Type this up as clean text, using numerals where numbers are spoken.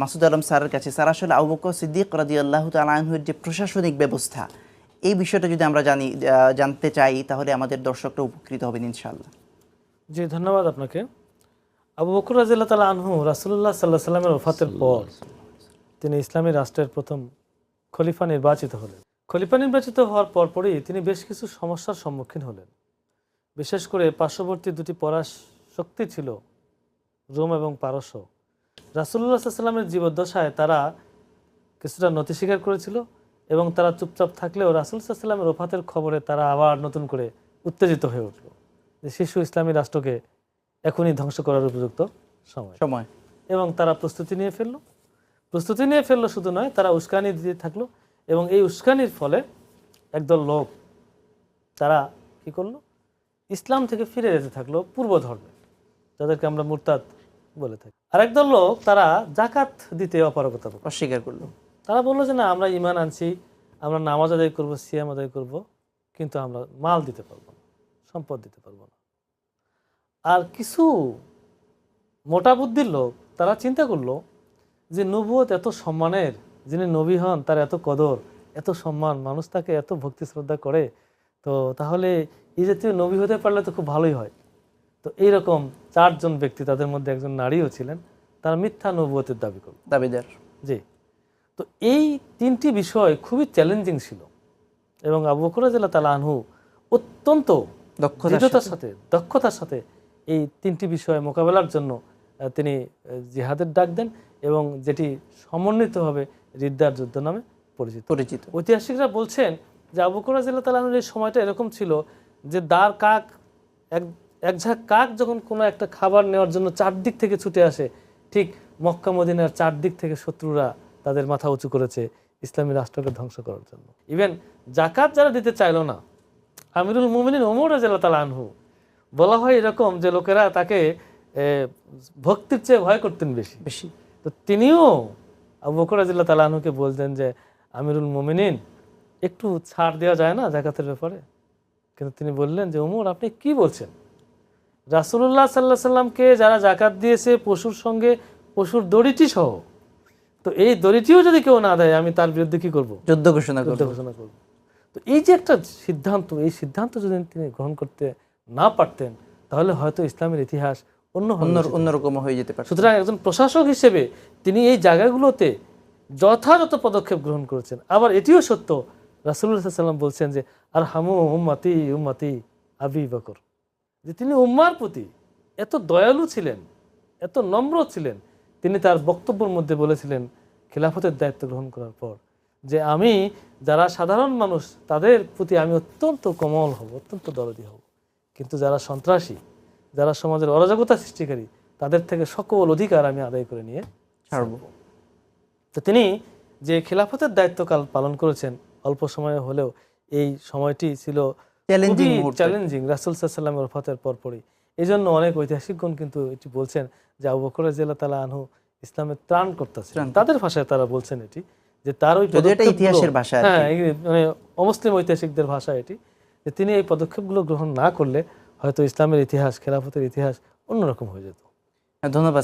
মাসুদ আলম স্যারের কাছে, স্যার আসলে আবু বকর সিদ্দিক রাদিয়াল্লাহু তাআলা আনহুর যে প্রশাসনিক ব্যবস্থা, এই বিষয়টা যদি আমরা জানতে চাই তাহলে আমাদের দর্শকরা উপকৃত হবেন ইনশাআল্লাহ। জি, ধন্যবাদ আপনাকে। আবু বকর রাদিয়াল্লাহু তাআলা আনহু রাসূলুল্লাহ সাল্লাল্লাহু আলাইহি ওয়াসাল্লামের ওফাতের পর তিনি ইসলামী রাষ্ট্রের প্রথম খলিফা নির্বাচিত হলেন। খলিফা নির্বাচিত হওয়ার পরপরই তিনি বেশ কিছু সমস্যার সম্মুখীন হলেন। বিশেষ করে পার্শ্ববর্তী দুটি পরাশক্তি ছিল, রোম এবং পারস্য। রাসূলুল্লাহ সাল্লাল্লাহু আলাইহি ওয়াসাল্লামের জীবদ্দশায় তারা কিছুটা নতি স্বীকার করেছিল এবং তারা চুপচাপ থাকলেও রাসূল সাল্লাল্লাহু আলাইহি ওয়াসাল্লামের ওফাতের খবরে তারা আবার নতুন করে উত্তেজিত হয়ে উঠল যে শিশু ইসলামী রাষ্ট্রকে এখনই ধ্বংস করার উপযুক্ত সময়। এবং তারা প্রস্তুতি নিয়ে ফেললো। শুধু নয়, তারা উস্কানি দিতে থাকলো এবং এই উস্কানির ফলে একদল লোক তারা কি করলো, ইসলাম থেকে ফিরে যেতে থাকলো পূর্ব ধর্মে, যাদেরকে আমরা মুরতাদ বলে থাকি। আরেকদল লোক তারা যাকাত দিতে অপারগতা অস্বীকার করলো। তারা বললো যে না, আমরা ঈমান আনছি, আমরা নামাজ আদায় করবো, সিয়াম আদায় করবো, কিন্তু আমরা মাল দিতে পারবো না, সম্পদ দিতে পারবো না। আর কিছু মোটা বুদ্ধির লোক তারা চিন্তা করলো যে নবুয়ত এত সম্মানের, যিনি নবী হন তার এত কদর, এত সম্মান, মানুষ তাকে এত ভক্তি শ্রদ্ধা করে, তো তাহলে এই জাতীয় নবী হতে পারলে তো খুব ভালোই হয়। তো এইরকম 4 জন ব্যক্তি, তাদের মধ্যে একজন নারীও ছিলেন, তারা মিথ্যা নবুয়তের দাবিদার। জি। তো এই 3টি বিষয় খুবই চ্যালেঞ্জিং ছিল এবং আবু বকর রাদিয়াল্লাহু তাআলা আনহু অত্যন্ত দক্ষতার সাথে এই 3টি বিষয় মোকাবেলার জন্য তিনি জিহাদের ডাক দেন এবং যেটি সমন্বিতভাবে রিদ্দার যুদ্ধ নামে পরিচিত। ঐতিহাসিকরা বলছেন যে আবু বকর রাদিয়াল্লাহু তাআলা আনহুর এই সময়টা এরকম ছিল যে দাঁড় কাক, এক ঝাঁক কাক যখন কোনো একটা খাবার নেওয়ার জন্য 4 দিক থেকে ছুটে আসে, ঠিক মক্কা মদিনার 4 দিক থেকে শত্রুরা তাদের মাথা উঁচু করেছে ইসলামী রাষ্ট্রকে ধ্বংস করার জন্য। ইভেন জাকাত যারা দিতে চাইলো না, আমিরুল মুমিনিন ওমর রাদিয়াল্লাহু তাআলা আনহু, বলা হয় এরকম যে লোকেরা তাকে ভক্তির চেয়ে ভয় করতেন বেশি। তো তিনিও আবু বকর রাদিয়াল্লাহু তাআলা আনহুকে বলতেন যে আমিরুল মুমিনিন, একটু ছাড় দেওয়া যায় না জাকাতের ব্যাপারে? কিন্তু তিনি বললেন যে ওমর, আপনি কি বলছেন? রাসূলুল্লাহ সাল্লাল্লাহু আলাইহি ওয়াসাল্লামকে যারা জাকাত দিয়েছে পশুর সঙ্গে পশুর দড়িটি সহ, তো এই দড়িটিও যদি কেউ না দেয়, আমি তার বিরুদ্ধে কি করব? যুদ্ধ ঘোষণা করব। তো এই যে একটা সিদ্ধান্ত, এই সিদ্ধান্ত যদি তিনি গ্রহণ করতে না পারতেন তাহলে হয়তো ইসলামের ইতিহাস অন্যরকম হয়ে যেতে পারে। সুতরাং একজন প্রশাসক হিসেবে তিনি এই জায়গাগুলোতে যথাযথ পদক্ষেপ গ্রহণ করেছেন। আবার এটিও সত্য, রাসূলুল্লাহ সাল্লাল্লাহু আলাইহি ওয়াসাল্লাম বলছেন যে আরহামু উম্মতি উম্মতি আবি বকর, যে তিনি উম্মার প্রতি এত দয়ালু ছিলেন, এত নম্র ছিলেন। তিনি তার বক্তব্যের মধ্যে বলেছিলেন খিলাফতের দায়িত্ব গ্রহণ করার পর যে আমি যারা সাধারণ মানুষ তাদের প্রতি আমি অত্যন্ত কোমল হব, অত্যন্ত দরদি হব, কিন্তু যারা সন্ত্রাসী, যারা সমাজের অরাজকতা সৃষ্টিকারী, তাদের থেকে সকল অধিকার আমি আদায় করে নিয়ে ছাড়ব। তো তিনি যে খিলাফতের দায়িত্বকাল পালন করেছেন অল্প সময়ে হলেও, এই সময়টি ছিল চ্যালেঞ্জিং রাসূল সাল্লাল্লাহু আলাইহি ওয়াসাল্লামের ওফাতের পরপরই। এই জন্য অনেক ঐতিহাসিকগণ কিন্তু এটি বলছেন যে আবু বকর রাদিয়াল্লাহু তাআলা আনহু ইসলামের ত্রাণকর্তা ছিলেন। তাদের ভাষায় তারা বলছেন এটি, যে তার ওই ইতিহাসের ভাষা, হ্যাঁ, মানে অমুসলিম ঐতিহাসিকদের ভাষা এটি, যে তিনি এই পদক্ষেপগুলো গ্রহণ না করলে হয়তো ইসলামের ইতিহাস, খেলাফতের ইতিহাস অন্যরকম হয়ে যেত। ধন্যবাদ।